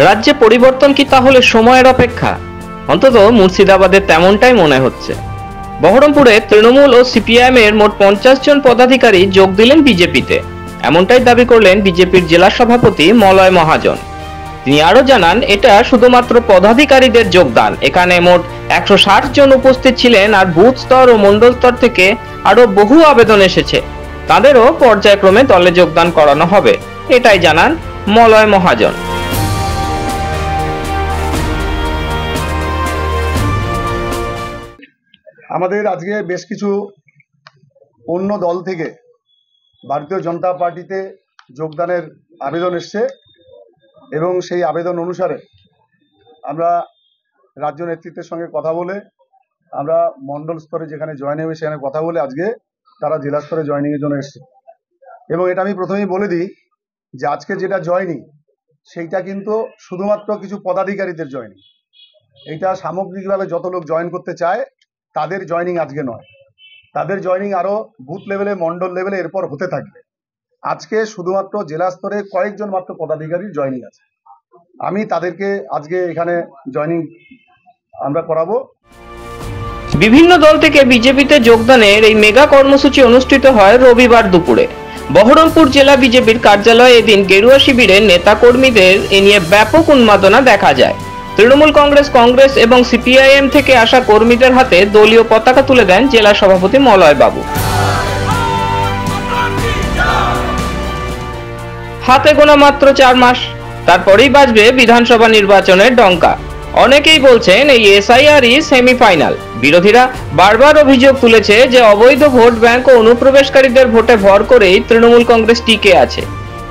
রাজ্যে পরিবর্তন কি তাহলে সময়ের অপেক্ষা? অন্তত মুর্শিদাবাদে তেমনটাই মনে হচ্ছে। বহরমপুরে তৃণমূল ও সিপিআইএম এর মোট 50 জন পদাধিকারী যোগ দিলেন বিজেপিতে, এমনটাই দাবি করলেন বিজেপির জেলা সভাপতি মলয় মহাজন। তিনি আরো জানান, এটা শুধুমাত্র পদাধিকারীদের যোগদান। এখানে মোট 160 জন উপস্থিত ছিলেন, আর বুথ স্তর ও মণ্ডল স্তর থেকে আরো বহু আবেদন এসেছে। তাদেরও পর্যায়ক্রমে দলে যোগদান করানো হবে, এটাই জানান মলয় মহাজন। আমাদের আজকে বেশ কিছু অন্য দল থেকে ভারতীয় জনতা পার্টিতে যোগদানের আবেদন এসছে এবং সেই আবেদন অনুসারে আমরা রাজ্য নেতৃত্বের সঙ্গে কথা বলে আমরা মণ্ডল স্তরে যেখানে জয়েন হবে সেখানে কথা বলে আজকে তারা জেলা স্তরে জয়েনিংয়ের জন্য এসছে। এবং এটা আমি প্রথমেই বলে দিই যে আজকে যেটা জয়েনিং সেইটা কিন্তু শুধুমাত্র কিছু পদাধিকারীদের জয়েনিং। এইটা সামগ্রিকভাবে যত লোক জয়েন করতে চায় তাদের জয়েনিং আজকে নয়, তাদের জয়েনিং আরো বুথ লেভেলে মণ্ডল লেভেলে এরপর হতে থাকবে। আজকে শুধুমাত্র জেলা স্তরে কয়েকজন মাত্র পদাধিকারীর জয়েনিং আছে, আমি তাদেরকে আজকে এখানে জয়েনিং আমরা করাবো। বিভিন্ন দল থেকে বিজেপিতে যোগদানের এই মেগা কর্মসূচি অনুষ্ঠিত হয় রবিবার দুপুরে। বহরমপুর জেলা বিজেপির কার্যালয়ে এদিন গেরুয়া শিবিরের নেতা কর্মীদের এ নিয়ে ব্যাপক উন্মাদনা দেখা যায়। তৃণমূল কংগ্রেস এবং সিপিআইএম থেকে আসা কর্মীদের হাতে দলীয় পতাকা তুলে দেন জেলা সভাপতি মলয় বাবু। হাতে গোনা মাত্র 4 মাস, তারপরেই বাজবে বিধানসভা নির্বাচনের ডঙ্কা। অনেকেই বলছেন এই এসআইআরই সেমিফাইনাল। বিরোধীরা বারবার অভিযোগ তুলেছে যে অবৈধ ভোট ব্যাংক ও অনুপ্রবেশকারীদের ভোটে ভর করেই তৃণমূল কংগ্রেস টিকে আছে।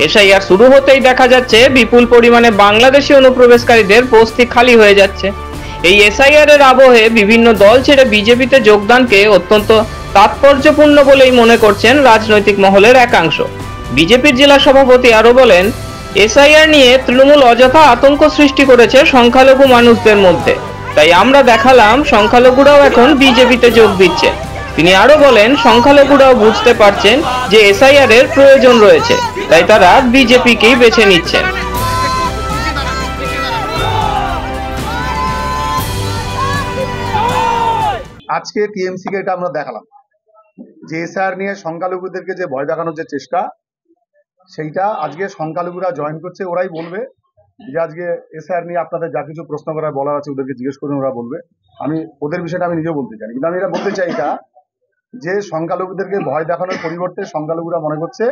এসআইআর শুরু হতেই দেখা যাচ্ছে বিপুল পরিমাণে বাংলাদেশি অনুপ্রবেশকারীদের বস্তি খালি হয়ে যাচ্ছে। এই এসআইআর এর আবহে বিভিন্ন দল ছেড়ে বিজেপিতে যোগদানকে অত্যন্ত তাৎপর্যপূর্ণ বলেই মনে করছেন রাজনৈতিক মহলের একাংশ। বিজেপির জেলা সভাপতি আরো বলেন, এসআইআর নিয়ে তৃণমূল অযথা আতঙ্ক সৃষ্টি করেছে সংখ্যালঘু মানুষদের মধ্যে, তাই আমরা দেখালাম সংখ্যালঘুরাও এখন বিজেপিতে যোগ দিচ্ছে। তিনি আরো বলেন, সংখ্যালঘুরাও বুঝতে পারছেন যে এসআইআর এর প্রয়োজন রয়েছে, তাই তারা বিজেপিকেই বেছে নিচ্ছেন। আজকে টিএমসি কে এটা আমরা দেখালাম যে এসআইআর নিয়ে সংখ্যালঘুদেরকে যে ভয় দেখানোর যে চেষ্টা, সেইটা আজকে সংখ্যালঘুরা জয়েন করছে। ওরাই বলবে যে আজকে এসআইআর নিয়ে আপনাদের যা কিছু প্রশ্ন করার বলার আছে ওদেরকে জিজ্ঞেস করুন, ওরা বলবে। আমি ওদের বিষয়টা আমি নিজেও বলতে চাই, কিন্তু আমি এটা বলতে চাই এটা যে সংখ্যালঘুদেরকে ভয় দেখানোর পরিবর্তে সংখ্যালঘুরা মনে করছে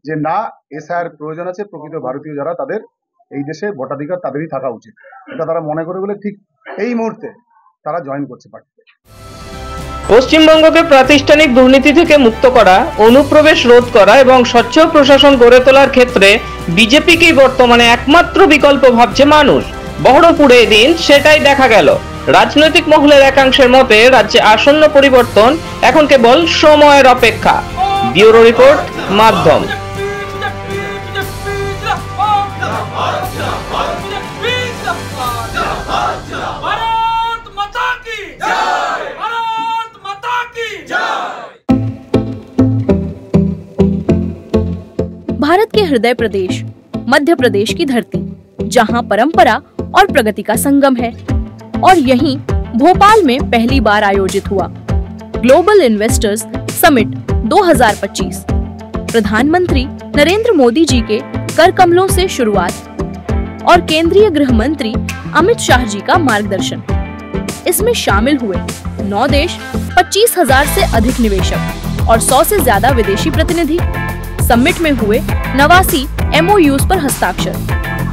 যে না, এসআইআর প্রয়োজন আছে, প্রকৃত ভারতীয় যারা তাদের এই দেশে ভোটাধিকার তাদেরই থাকা উচিত, এটা তারা মনে করে বলে ঠিক এই মুহূর্তে তারা জয়েন করছে পার্টিতে। পশ্চিমবঙ্গকে প্রাতিষ্ঠানিক দুর্নীতি থেকে মুক্ত করা, অনুপ্রবেশ রোধ করা এবং স্বচ্ছ প্রশাসন গড়ে তোলার ক্ষেত্রে বিজেপিকেই বর্তমানে একমাত্র বিকল্প ভাবছে মানুষ। বহরমপুরে এদিন সেটাই দেখা গেল। রাজনৈতিক মহলের একাংশের মতে রাজ্যে আসন্ন পরিবর্তন এখন কেবল সময়ের অপেক্ষা। ব্যুরো রিপোর্ট, মাধ্যম। भारत के हृदय प्रदेश मध्य प्रदेश की धरती, जहां परंपरा और प्रगति का संगम है, और यहीं भोपाल में पहली बार आयोजित हुआ ग्लोबल इन्वेस्टर्स समिट 2025। प्रधानमंत्री नरेंद्र मोदी जी के कर कमलों से शुरुआत और केंद्रीय गृह मंत्री अमित शाह जी का मार्गदर्शन। इसमें शामिल हुए 9 देश, 25,000 से अधिक निवेशक और 100 से ज्यादा विदेशी प्रतिनिधि। समिट में हुए 89 MOUs पर हस्ताक्षर,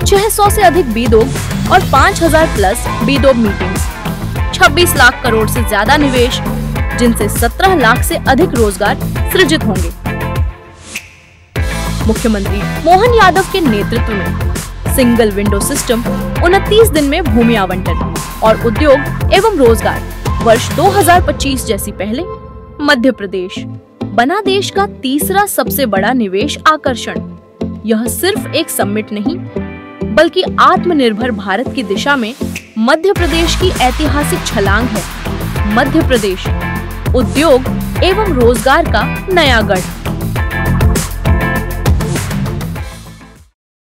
600 से अधिक बीदोग और 5,000 प्लस बीदोग मीटिंग्स, 26 लाख करोड़ से ज्यादा निवेश, जिनसे 17 लाख से अधिक रोजगार सृजित होंगे। मुख्यमंत्री मोहन यादव के नेतृत्व में सिंगल विंडो सिस्टम, 29 दिन में भूमि आवंटन और उद्योग एवं रोजगार वर्ष 2025 जैसी पहले मध्य प्रदेश बना देश का तीसरा सबसे बड़ा निवेश आकर्षण। यह सिर्फ एक समिट नहीं, बल्कि आत्मनिर्भर भारत की दिशा में मध्य प्रदेश की ऐतिहासिक छलांग है। मध्य प्रदेश उद्योग एवं रोजगार का नया गढ़।